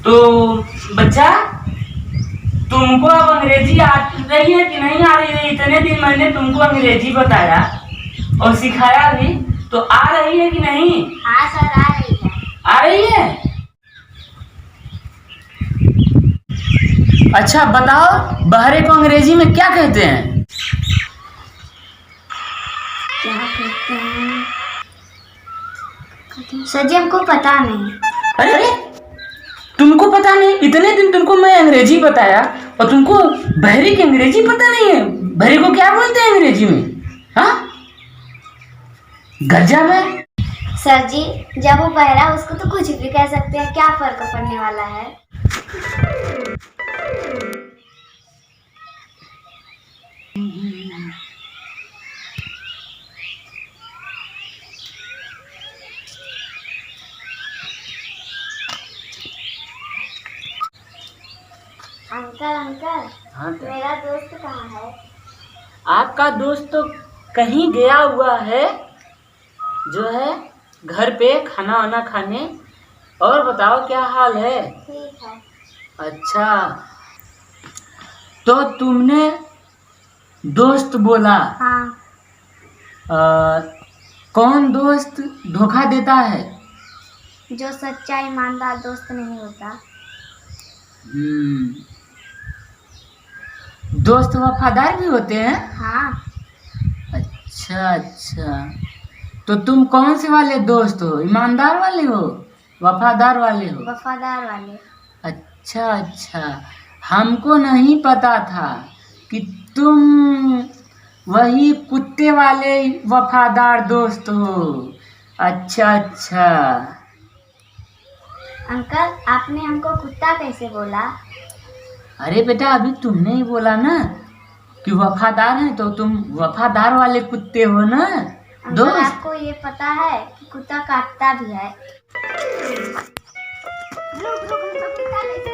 तो बच्चा, तुमको अब अंग्रेजी आ रही है कि नहीं आ रही है? इतने दिन मैंने तुमको अंग्रेजी बताया और सिखाया भी, तो आ रही है कि नहीं? हाँ सर, आ रही है। आ रही है? अच्छा बताओ, बहरे को अंग्रेजी में क्या कहते हैं? क्या कहते हैं सर जी, हमको पता नहीं। अरे तुमको पता नहीं? इतने दिन तुमको मैं अंग्रेजी बताया और तुमको बहरे की अंग्रेजी पता नहीं है? बहरे को क्या बोलते हैं अंग्रेजी में? हाँ, गजब है। सर जी, जब वो बहरा उसको तो कुछ भी कह सकते हैं, क्या फर्क पड़ने वाला है। अंकल अंकल, हाँ, मेरा दोस्त कहाँ है? आपका दोस्त तो कहीं गया हुआ है, जो है घर पे खाना वाना खाने। और बताओ क्या हाल है? ठीक है। अच्छा, तो तुमने दोस्त बोला। हाँ। कौन दोस्त धोखा देता है? जो सच्चा ईमानदार दोस्त नहीं होता। दोस्त वफादार भी होते हैं? हाँ। अच्छा अच्छा, तो तुम कौन से वाले दोस्त हो? ईमानदार वाले हो, वफादार वाले हो? वफादार वाले। अच्छा अच्छा, हमको नहीं पता था कि तुम वही कुत्ते वाले वफादार दोस्त हो। अच्छा अच्छा। अंकल, आपने हमको कुत्ता कैसे बोला? अरे बेटा, अभी तुमने ही बोला ना कि वफादार हैं, तो तुम वफादार वाले कुत्ते हो ना अंकल, दोस्त। आपको ये पता है कि कुत्ता काटता भी है? रुक रुक, हमको कुत्ता कैसे